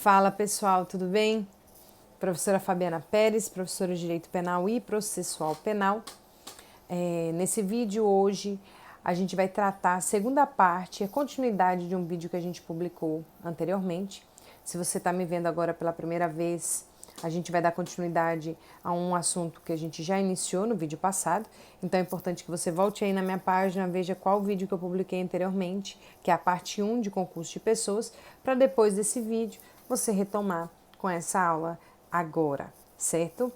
Fala pessoal, tudo bem? Professora Fabiana Pérez, professora de Direito Penal e Processual Penal. Nesse vídeo hoje a gente vai tratar a segunda parte, a continuidade de um vídeo que a gente publicou anteriormente. Se você está me vendo agora pela primeira vez, a gente vai dar continuidade a um assunto que a gente já iniciou no vídeo passado. Então é importante que você volte aí na minha página, veja qual vídeo que eu publiquei anteriormente, que é a parte 1 de concurso de pessoas, para depois desse vídeo você retomar com essa aula agora, certo?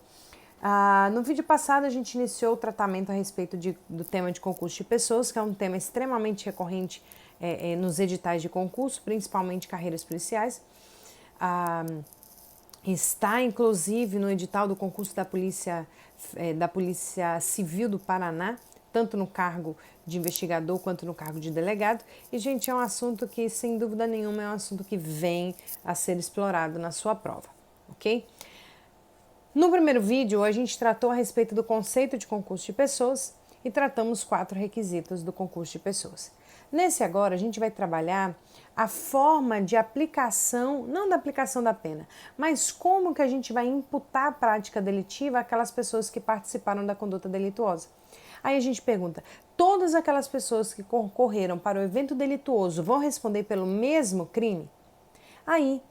No vídeo passado a gente iniciou o tratamento a respeito do tema de concurso de pessoas, que é um tema extremamente recorrente nos editais de concurso, principalmente carreiras policiais. Está inclusive no edital do concurso da Polícia Civil do Paraná, tanto no cargo de investigador quanto no cargo de delegado. E, gente, é um assunto que, sem dúvida nenhuma, é um assunto que vem a ser explorado na sua prova, ok? No primeiro vídeo, a gente tratou a respeito do conceito de concurso de pessoas e tratamos 4 requisitos do concurso de pessoas. Nesse agora, a gente vai trabalhar a forma de aplicação, não da aplicação da pena, mas como que a gente vai imputar a prática delitiva àquelas pessoas que participaram da conduta delituosa. Aí a gente pergunta, todas aquelas pessoas que concorreram para o evento delituoso vão responder pelo mesmo crime? Aí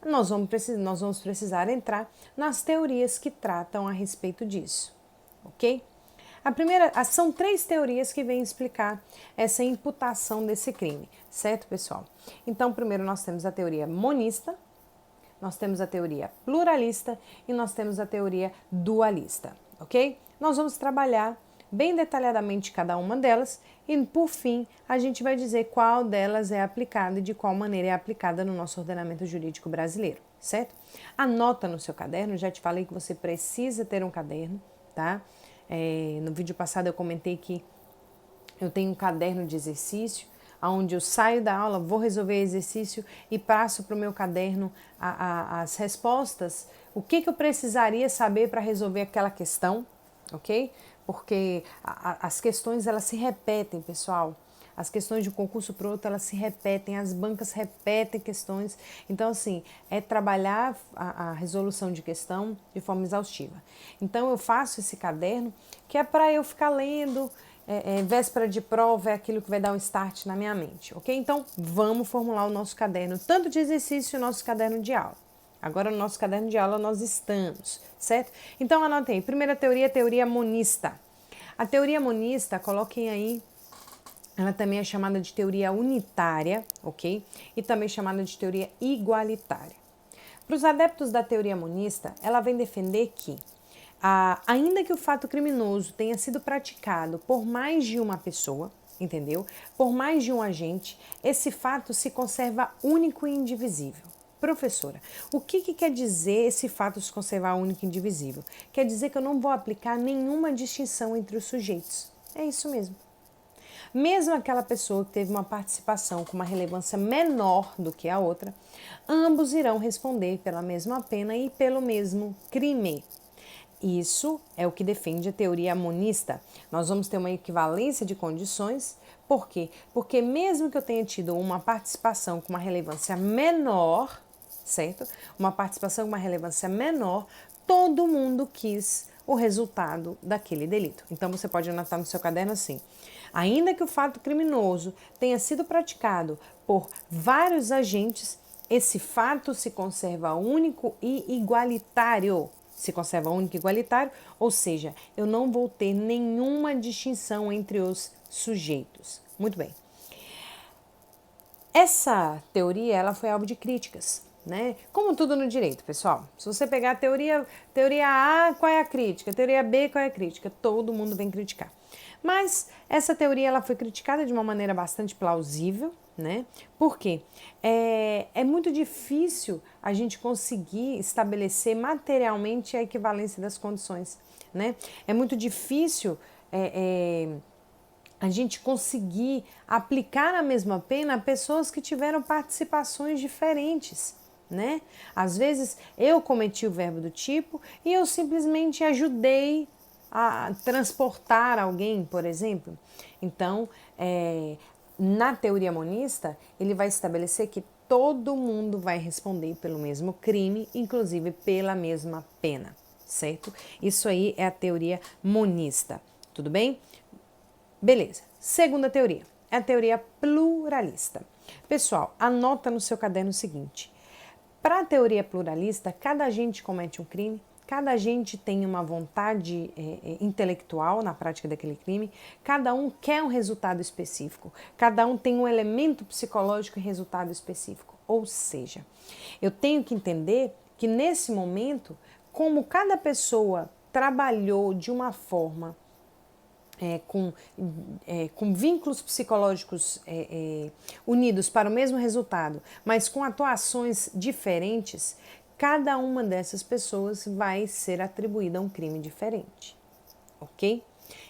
nós vamos precisar entrar nas teorias que tratam a respeito disso, ok? São 3 teorias que vêm explicar essa imputação desse crime, certo, pessoal? Então, primeiro nós temos a teoria monista, nós temos a teoria pluralista e nós temos a teoria dualista, ok? Nós vamos trabalhar bem detalhadamente cada uma delas e, por fim, a gente vai dizer qual delas é aplicada e de qual maneira é aplicada no nosso ordenamento jurídico brasileiro, certo? Anota no seu caderno, já te falei que você precisa ter um caderno, tá? No vídeo passado eu comentei que eu tenho um caderno de exercício, onde eu saio da aula, vou resolver exercício e passo para o meu caderno as respostas, o que eu precisaria saber para resolver aquela questão, ok? Porque as questões elas se repetem, pessoal. As questões de um concurso para o outro, elas se repetem, as bancas repetem questões. Então, assim, é trabalhar a resolução de questão de forma exaustiva. Então, eu faço esse caderno, que é para eu ficar lendo, véspera de prova, é aquilo que vai dar um start na minha mente, ok? Então, vamos formular o nosso caderno, tanto de exercício e o nosso caderno de aula. Agora, no nosso caderno de aula, nós estamos, certo? Então, anotem aí. Primeira teoria, teoria monista. A teoria monista, coloquem aí, ela também é chamada de teoria unitária, ok? E também chamada de teoria igualitária. Para os adeptos da teoria monista, ela vem defender que, ainda que o fato criminoso tenha sido praticado por mais de uma pessoa, entendeu? Por mais de um agente, esse fato se conserva único e indivisível. Professora, o que quer dizer esse fato se conservar único e indivisível? Quer dizer que eu não vou aplicar nenhuma distinção entre os sujeitos. É isso mesmo. Mesmo aquela pessoa que teve uma participação com uma relevância menor do que a outra, ambos irão responder pela mesma pena e pelo mesmo crime. Isso é o que defende a teoria monista. Nós vamos ter uma equivalência de condições. Por quê? Porque mesmo que eu tenha tido uma participação com uma relevância menor, certo? Uma participação com uma relevância menor, todo mundo quis o resultado daquele delito. Então, você pode anotar no seu caderno assim: ainda que o fato criminoso tenha sido praticado por vários agentes, esse fato se conserva único e igualitário. Se conserva único e igualitário, ou seja, eu não vou ter nenhuma distinção entre os sujeitos. Muito bem. Essa teoria ela foi alvo de críticas, né? Como tudo no direito, pessoal. Se você pegar a teoria A, qual é a crítica? Teoria B, qual é a crítica? Todo mundo vem criticar. Mas essa teoria ela foi criticada de uma maneira bastante plausível, né? Por quê? É muito difícil a gente conseguir estabelecer materialmente a equivalência das condições, né? É muito difícil a gente conseguir aplicar a mesma pena a pessoas que tiveram participações diferentes, né? Às vezes eu cometi o verbo do tipo e eu simplesmente ajudei a transportar alguém, por exemplo. Então, na teoria monista, ele vai estabelecer que todo mundo vai responder pelo mesmo crime, inclusive pela mesma pena, certo? Isso aí é a teoria monista, tudo bem? Beleza. Segunda teoria é a teoria pluralista. Pessoal, anota no seu caderno o seguinte: para a teoria pluralista, cada agente comete um crime, cada agente tem uma vontade intelectual na prática daquele crime, cada um quer um resultado específico, cada um tem um elemento psicológico e resultado específico. Ou seja, eu tenho que entender que nesse momento, como cada pessoa trabalhou de uma forma com vínculos psicológicos unidos para o mesmo resultado, mas com atuações diferentes, cada uma dessas pessoas vai ser atribuída a um crime diferente, ok?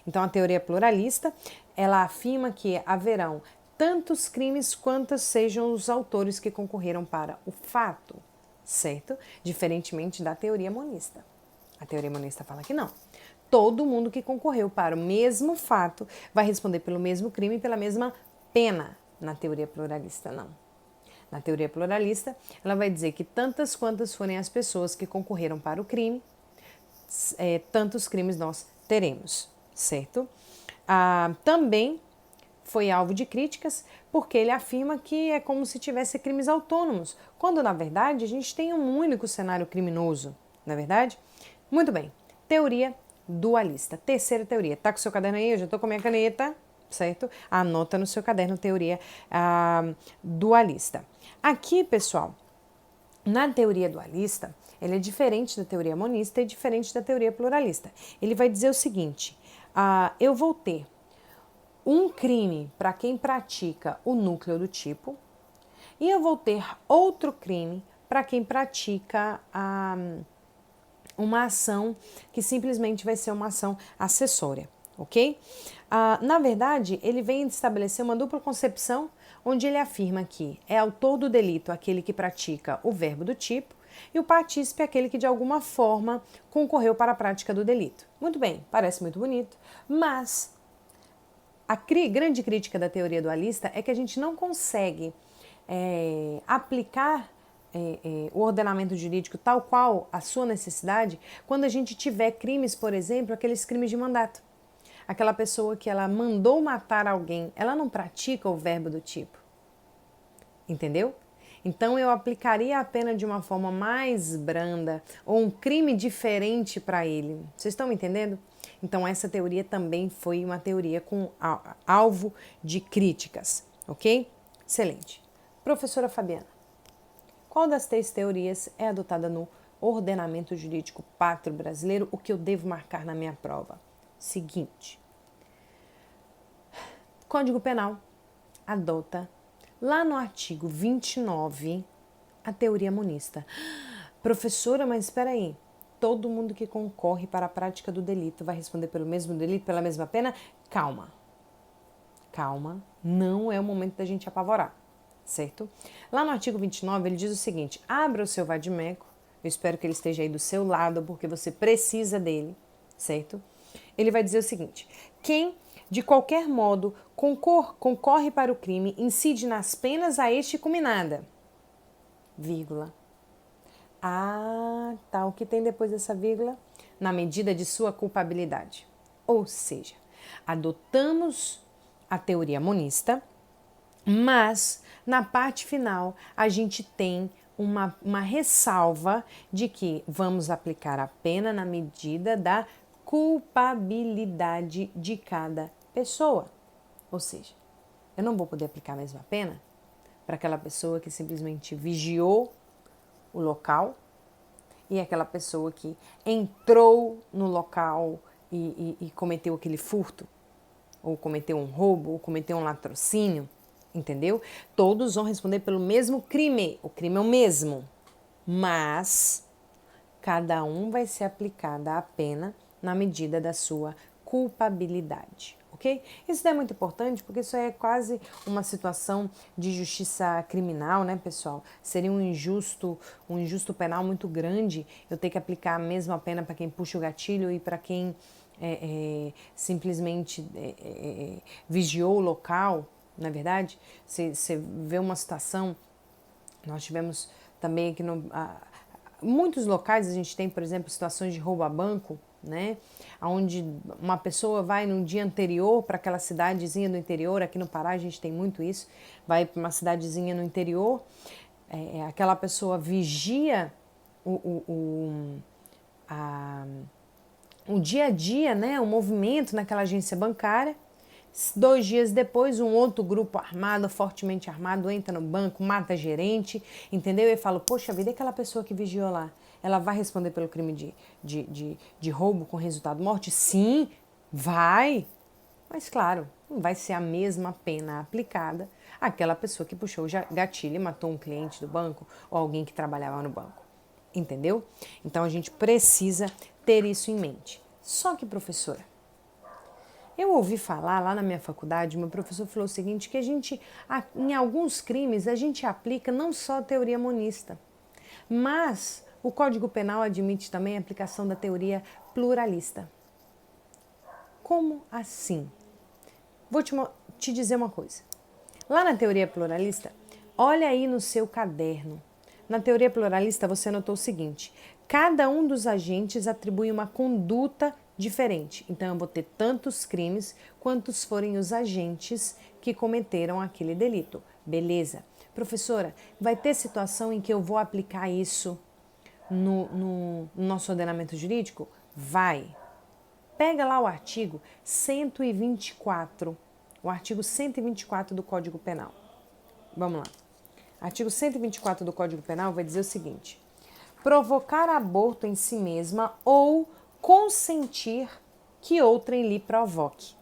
Então a teoria pluralista, ela afirma que haverão tantos crimes quantos sejam os autores que concorreram para o fato, certo? Diferentemente da teoria monista. A teoria monista fala que não. Todo mundo que concorreu para o mesmo fato vai responder pelo mesmo crime e pela mesma pena. Na teoria pluralista, não. Na teoria pluralista, ela vai dizer que tantas quantas forem as pessoas que concorreram para o crime, tantos crimes nós teremos, certo? Também foi alvo de críticas porque ele afirma que é como se tivesse crimes autônomos, quando na verdade a gente tem um único cenário criminoso, não é verdade? Muito bem, teoria dualista. Terceira teoria, tá com o seu caderno aí? Eu já tô com a minha caneta, certo? Anota no seu caderno teoria dualista. Aqui, pessoal, na teoria dualista, ele é diferente da teoria monista e diferente da teoria pluralista. Ele vai dizer o seguinte: eu vou ter um crime para quem pratica o núcleo do tipo e eu vou ter outro crime para quem pratica uma ação que simplesmente vai ser uma ação acessória, ok? Na verdade, ele vem estabelecer uma dupla concepção, onde ele afirma que é autor do delito aquele que pratica o verbo do tipo e o partícipe é aquele que de alguma forma concorreu para a prática do delito. Muito bem, parece muito bonito, mas a grande crítica da teoria dualista é que a gente não consegue aplicar o ordenamento jurídico tal qual a sua necessidade quando a gente tiver crimes, por exemplo, aqueles crimes de mandato. Aquela pessoa que ela mandou matar alguém, ela não pratica o verbo do tipo. Entendeu? Então eu aplicaria a pena de uma forma mais branda ou um crime diferente para ele. Vocês estão me entendendo? Então essa teoria também foi uma teoria com alvo de críticas, ok? Excelente. Professora Fabiana, qual das três teorias é adotada no ordenamento jurídico pátrio brasileiro? O que eu devo marcar na minha prova? Seguinte, Código Penal adota lá no artigo 29 a teoria monista. Professora, mas espera aí, todo mundo que concorre para a prática do delito vai responder pelo mesmo delito, pela mesma pena? Calma. Calma, não é o momento da gente apavorar, certo? Lá no artigo 29 ele diz o seguinte: abra o seu vadimeco, eu espero que ele esteja aí do seu lado porque você precisa dele, certo? Ele vai dizer o seguinte: quem de qualquer modo concorre para o crime incide nas penas a este culminada, vírgula. Tá, o que tem depois dessa vírgula? Na medida de sua culpabilidade. Ou seja, adotamos a teoria monista, mas na parte final a gente tem uma ressalva de que vamos aplicar a pena na medida da culpabilidade de cada pessoa. Ou seja, eu não vou poder aplicar a mesma pena para aquela pessoa que simplesmente vigiou o local e aquela pessoa que entrou no local e cometeu aquele furto, ou cometeu um roubo, ou cometeu um latrocínio, entendeu? Todos vão responder pelo mesmo crime, o crime é o mesmo, mas cada um vai ser aplicada a pena na medida da sua culpabilidade, ok? Isso é muito importante porque isso é quase uma situação de justiça criminal, né, pessoal? Seria um injusto penal muito grande eu ter que aplicar a mesma pena para quem puxa o gatilho e para quem simplesmente vigiou o local, na verdade. Você vê uma situação Nós tivemos também aqui muitos locais, a gente tem, por exemplo, situações de roubo a banco, né? Onde uma pessoa vai no dia anterior para aquela cidadezinha do interior, aqui no Pará a gente tem muito isso, vai para uma cidadezinha no interior, aquela pessoa vigia o dia a dia, né? O movimento naquela agência bancária. 2 dias depois, um outro grupo armado, fortemente armado, entra no banco, mata a gerente, entendeu? E fala, poxa vida, e aquela pessoa que vigiou lá? Ela vai responder pelo crime de roubo com resultado morte? Sim, vai. Mas claro, não vai ser a mesma pena aplicada àquela pessoa que puxou o gatilho e matou um cliente do banco ou alguém que trabalhava no banco. Entendeu? Então a gente precisa ter isso em mente. Só que, professora, eu ouvi falar lá na minha faculdade, meu professor falou o seguinte, que em alguns crimes, a gente aplica não só a teoria monista, mas o Código Penal admite também a aplicação da teoria pluralista. Como assim? Vou te dizer uma coisa. Lá na teoria pluralista, olha aí no seu caderno. Na teoria pluralista, você notou o seguinte, cada um dos agentes atribui uma conduta diferente. Então, eu vou ter tantos crimes quantos forem os agentes que cometeram aquele delito. Beleza. Professora, vai ter situação em que eu vou aplicar isso no nosso ordenamento jurídico? Vai. Pega lá o artigo 124, o artigo 124 do Código Penal. Vamos lá. Artigo 124 do Código Penal vai dizer o seguinte: provocar aborto em si mesma ou consentir que outrem lhe provoque.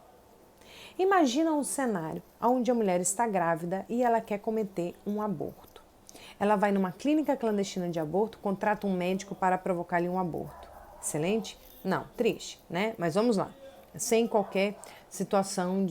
Imagina um cenário onde a mulher está grávida e ela quer cometer um aborto. Ela vai numa clínica clandestina de aborto, contrata um médico para provocar-lhe um aborto. Excelente? Não, triste, né? Mas vamos lá. Sem qualquer situação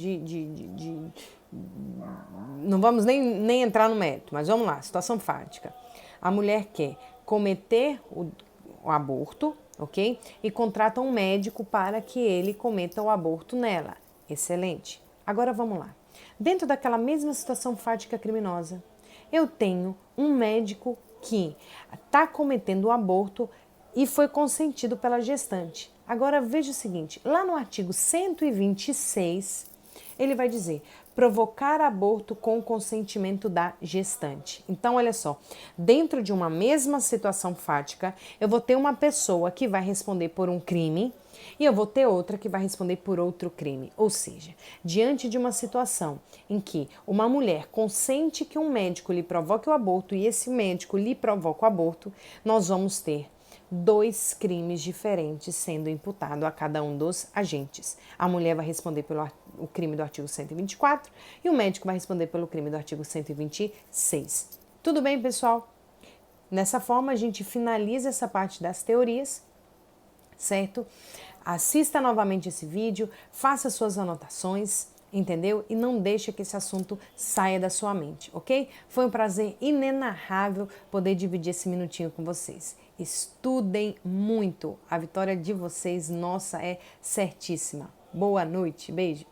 não vamos nem entrar no mérito, mas vamos lá, situação fática. A mulher quer cometer o aborto, ok? E contrata um médico para que ele cometa o aborto nela. Excelente. Agora vamos lá. Dentro daquela mesma situação fática criminosa, eu tenho um médico que está cometendo o aborto e foi consentido pela gestante. Agora veja o seguinte, lá no artigo 126, ele vai dizer provocar aborto com consentimento da gestante. Então, olha só, dentro de uma mesma situação fática, eu vou ter uma pessoa que vai responder por um crime e eu vou ter outra que vai responder por outro crime. Ou seja, diante de uma situação em que uma mulher consente que um médico lhe provoque o aborto e esse médico lhe provoca o aborto, nós vamos ter 2 crimes diferentes sendo imputado a cada um dos agentes. A mulher vai responder pelo crime do artigo 124 e o médico vai responder pelo crime do artigo 126. Tudo bem, pessoal? Dessa forma, a gente finaliza essa parte das teorias, certo? Assista novamente esse vídeo, faça suas anotações, entendeu? E não deixe que esse assunto saia da sua mente, ok? Foi um prazer inenarrável poder dividir esse minutinho com vocês. Estudem muito. A vitória de vocês, nossa, é certíssima. Boa noite. Beijo.